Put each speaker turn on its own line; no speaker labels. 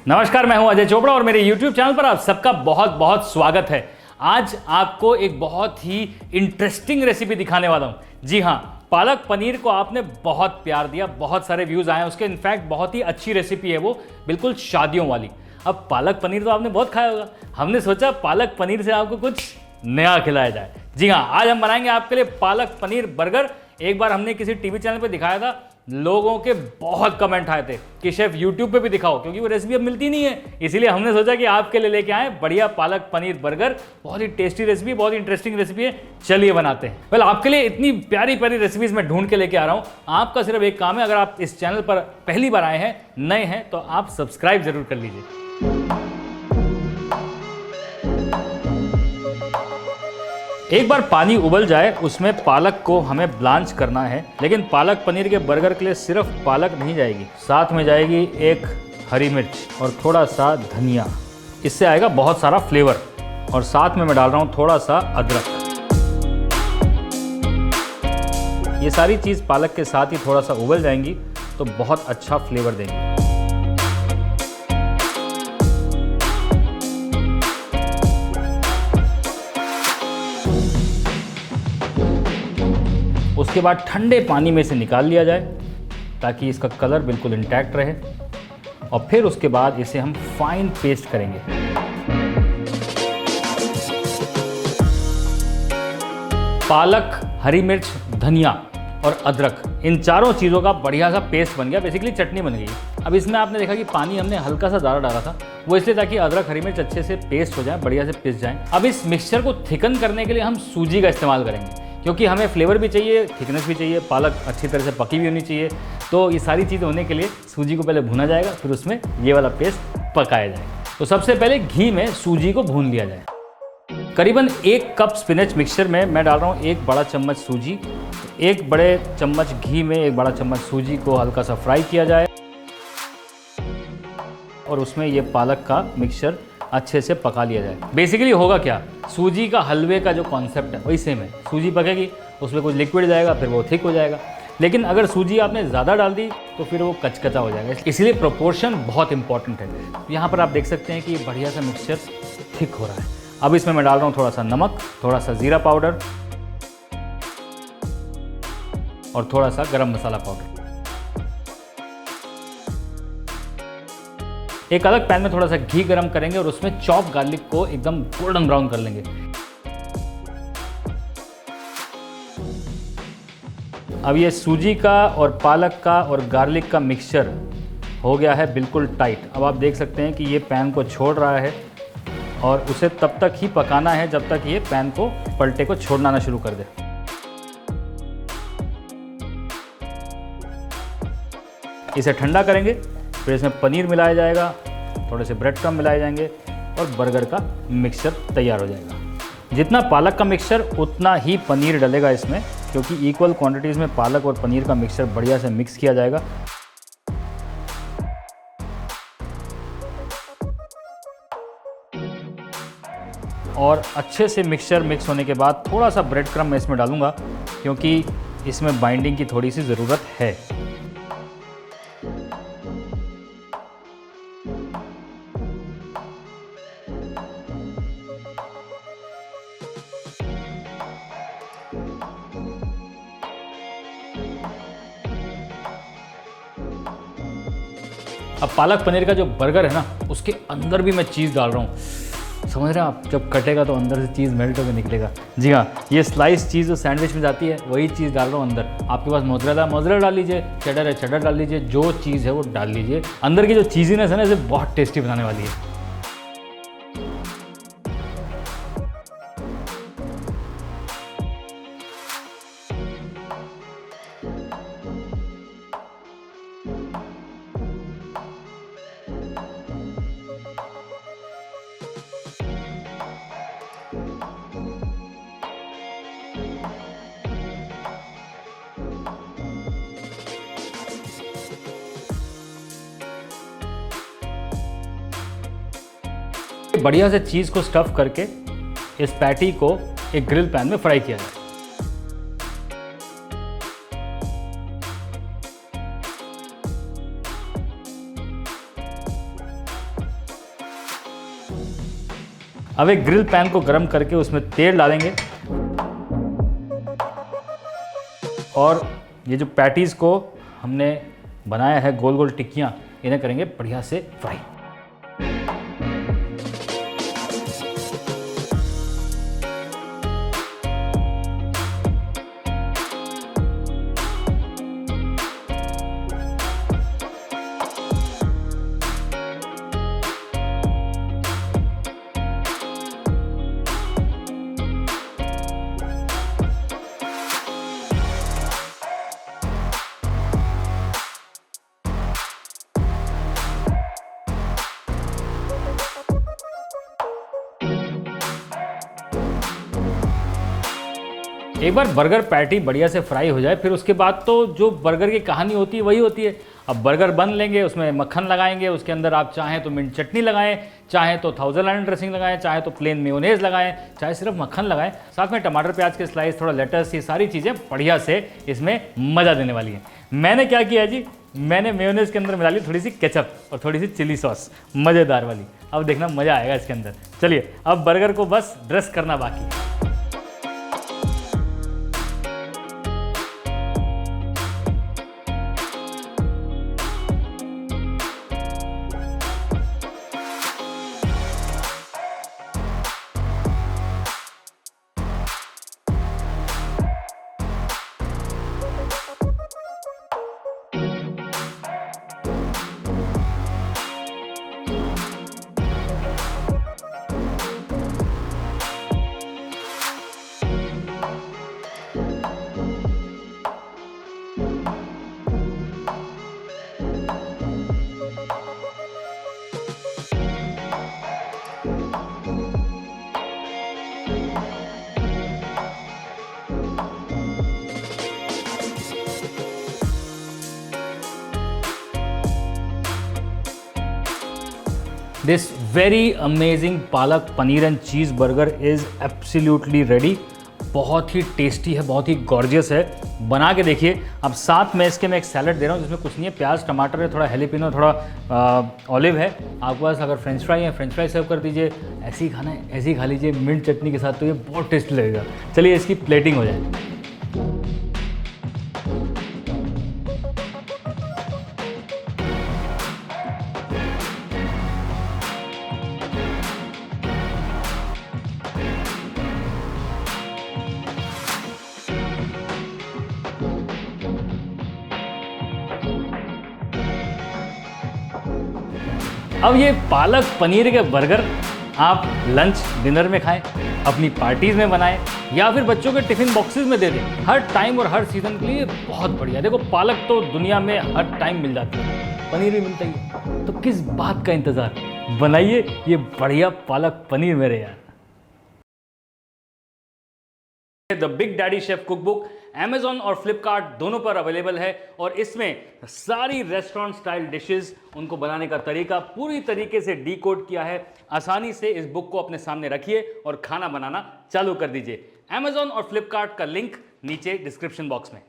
नमस्कार, मैं हूं अजय चोपड़ा और मेरे YouTube चैनल पर आप सबका बहुत बहुत स्वागत है। आज आपको एक बहुत ही इंटरेस्टिंग रेसिपी दिखाने वाला हूं। जी हां, पालक पनीर को आपने बहुत प्यार दिया, बहुत सारे व्यूज़ आए उसके। इनफैक्ट बहुत ही अच्छी रेसिपी है वो, बिल्कुल शादियों वाली। अब पालक पनीर तो आपने बहुत खाया होगा, हमने सोचा पालक पनीर से आपको कुछ नया खिलाया जाए। जी हाँ, आज हम बनाएंगे आपके लिए पालक पनीर बर्गर। एक बार हमने किसी टीवी चैनल पे दिखाया था, लोगों के बहुत कमेंट आए थे कि शेफ यूट्यूब पे भी दिखाओ, क्योंकि वो रेसिपी अब मिलती नहीं है। इसीलिए हमने सोचा कि आपके लिए लेके आए बढ़िया पालक पनीर बर्गर। बहुत ही टेस्टी रेसिपी, बहुत ही इंटरेस्टिंग रेसिपी है। चलिए बनाते हैं। वेल, आपके लिए इतनी प्यारी प्यारी रेसिपीज मैं ढूंढ के लेके आ रहा हूँ। आपका सिर्फ एक काम है, अगर आप इस चैनल पर पहली बार आए हैं, नए हैं, तो आप सब्सक्राइब जरूर कर लीजिए। एक बार पानी उबल जाए, उसमें पालक को हमें ब्लांच करना है। लेकिन पालक पनीर के बर्गर के लिए सिर्फ पालक नहीं जाएगी, साथ में जाएगी एक हरी मिर्च और थोड़ा सा धनिया। इससे आएगा बहुत सारा फ्लेवर। और साथ में मैं डाल रहा हूँ थोड़ा सा अदरक। ये सारी चीज़ पालक के साथ ही थोड़ा सा उबल जाएंगी तो बहुत अच्छा फ्लेवर देंगी। उसके बाद ठंडे पानी में से निकाल लिया जाए ताकि इसका कलर बिल्कुल इंटैक्ट रहे। और फिर उसके बाद इसे हम फाइन पेस्ट करेंगे। पालक, हरी मिर्च, धनिया और अदरक, इन चारों चीज़ों का बढ़िया सा पेस्ट बन गया। बेसिकली चटनी बन गई। अब इसमें आपने देखा कि पानी हमने हल्का सा ज़्यादा डाला था, वो इसलिए ताकि अदरक हरी मिर्च अच्छे से पेस्ट हो जाए, बढ़िया से पिस जाएं। अब इस मिक्सचर को थिकन करने के लिए हम सूजी का इस्तेमाल करेंगे, क्योंकि हमें फ्लेवर भी चाहिए, थिकनेस भी चाहिए, पालक अच्छी तरह से पकी भी होनी चाहिए। तो ये सारी चीज़ें होने के लिए सूजी को पहले भुना जाएगा, फिर उसमें ये वाला पेस्ट पकाया जाएगा। तो सबसे पहले घी में सूजी को भून लिया जाए। करीबन 1 कप स्पिनच मिक्सचर में मैं डाल रहा हूँ 1 बड़ा चम्मच सूजी। 1 बड़े चम्मच घी में 1 बड़ा चम्मच सूजी को हल्का सा फ्राई किया जाए और उसमें ये पालक का मिक्सचर अच्छे से पका लिया जाए। बेसिकली होगा क्या, सूजी का हलवे का जो कॉन्सेप्ट है वही सेम है। सूजी पकेगी, उसमें कुछ लिक्विड जाएगा, फिर वो थिक हो जाएगा। लेकिन अगर सूजी आपने ज़्यादा डाल दी तो फिर वो कचकचा हो जाएगा। इसलिए प्रोपोर्शन बहुत इंपॉर्टेंट है। यहाँ पर आप देख सकते हैं कि ये बढ़िया सा मिक्सचर थिक हो रहा है। अब इसमें मैं डाल रहा हूँ थोड़ा सा नमक, थोड़ा सा ज़ीरा पाउडर और थोड़ा सा गरम मसाला पाउडर। एक अलग पैन में थोड़ा सा घी गरम करेंगे और उसमें चॉप गार्लिक को एकदम गोल्डन ब्राउन कर लेंगे। अब ये सूजी का और पालक का और गार्लिक का मिक्सचर हो गया है बिल्कुल टाइट। अब आप देख सकते हैं कि ये पैन को छोड़ रहा है और उसे तब तक ही पकाना है जब तक ये पैन को, पलटे को छोड़ना ना शुरू कर दे। इसे ठंडा करेंगे, फिर इसमें पनीर मिलाया जाएगा, थोड़े से ब्रेड क्रम्ब मिलाए जाएंगे और बर्गर का मिक्सचर तैयार हो जाएगा। जितना पालक का मिक्सचर उतना ही पनीर डलेगा इसमें, क्योंकि इक्वल क्वांटिटीज़ में पालक और पनीर का मिक्सचर बढ़िया से मिक्स किया जाएगा। और अच्छे से मिक्सचर मिक्स होने के बाद थोड़ा सा ब्रेड क्रम्ब मैं इसमें डालूंगा, क्योंकि इसमें बाइंडिंग की थोड़ी सी ज़रूरत है। अब पालक पनीर का जो बर्गर है ना, उसके अंदर भी मैं चीज़ डाल रहा हूँ। समझ रहे हैं आप, जब कटेगा तो अंदर से चीज़ मेल्ट होकर निकलेगा। जी हाँ, ये स्लाइस चीज़ जो सैंडविच में जाती है वही चीज़ डाल रहा हूँ अंदर। आपके पास मोज़रेला डाल लीजिए, चेडर है चेडर डाल लीजिए, जो चीज़ है वो डाल लीजिए। अंदर की जो चीज़ीनेस है ना, इसे बहुत टेस्टी बनाने वाली है। बढ़िया से चीज़ को स्टफ़ करके इस पैटी को एक ग्रिल पैन में फ्राई किया जाए। अब एक ग्रिल पैन को गर्म करके उसमें तेल डालेंगे और ये जो पैटीज़ को हमने बनाया है गोल गोल टिक्कियाँ, इन्हें करेंगे बढ़िया से फ्राई। एक बार बर्गर पैटी बढ़िया से फ्राई हो जाए, फिर उसके बाद तो जो बर्गर की कहानी होती है वही होती है। अब बर्गर बन लेंगे, उसमें मक्खन लगाएंगे, उसके अंदर आप चाहें तो मिंट चटनी लगाएं, चाहें तो थाउज़ेंड ड्रेसिंग लगाएं, चाहे तो प्लेन मेयोनेज़ लगाएं, चाहे सिर्फ मक्खन लगाएं, साथ में टमाटर प्याज के स्लाइस, थोड़ा लेटस, ये सारी चीज़ें बढ़िया से इसमें मज़ा देने वाली हैं। मैंने क्या किया जी, मैंने मेयोनेज़ के अंदर मिला ली थोड़ी सी केचप और थोड़ी सी चिली सॉस, मज़ेदार वाली। अब देखना मज़ा आएगा इसके अंदर। चलिए अब बर्गर को बस ड्रेस करना बाकी है। This very amazing palak paneer and cheese burger is absolutely ready. बहुत ही टेस्टी है, बहुत ही गॉर्जियस है, बना के देखिए। अब साथ में इसके मैं एक सैलड दे रहा हूँ जिसमें कुछ नहीं है, प्याज टमाटर है, थोड़ा हेलिपिनो, थोड़ा ऑलिव है। आपके पास अगर फ्रेंच फ्राई है, फ्रेंच फ्राई सर्व कर दीजिए। ऐसे ही खाना है, ऐसे ही खा लीजिए मिंट चटनी के साथ, तो ये बहुत टेस्टी लगेगा। चलिए इसकी प्लेटिंग हो जाए। अब ये पालक पनीर के बर्गर आप लंच डिनर में खाएं, अपनी पार्टीज़ में बनाएं, या फिर बच्चों के टिफ़िन बॉक्सेस में दे दें। हर टाइम और हर सीज़न के लिए बहुत बढ़िया। देखो पालक तो दुनिया में हर टाइम मिल जाती है, पनीर भी मिलता ही है, तो किस बात का इंतज़ार। बनाइए ये बढ़िया पालक पनीर मेरे यार। The big daddy chef cookbook Amazon और Flipkart दोनों पर अवेलेबल है और इसमें सारी रेस्टोरेंट स्टाइल डिशेस, उनको बनाने का तरीका पूरी तरीके से डीकोड किया है। आसानी से इस बुक को अपने सामने रखिए और खाना बनाना चालू कर दीजिए। Amazon और Flipkart का लिंक नीचे डिस्क्रिप्शन बॉक्स में।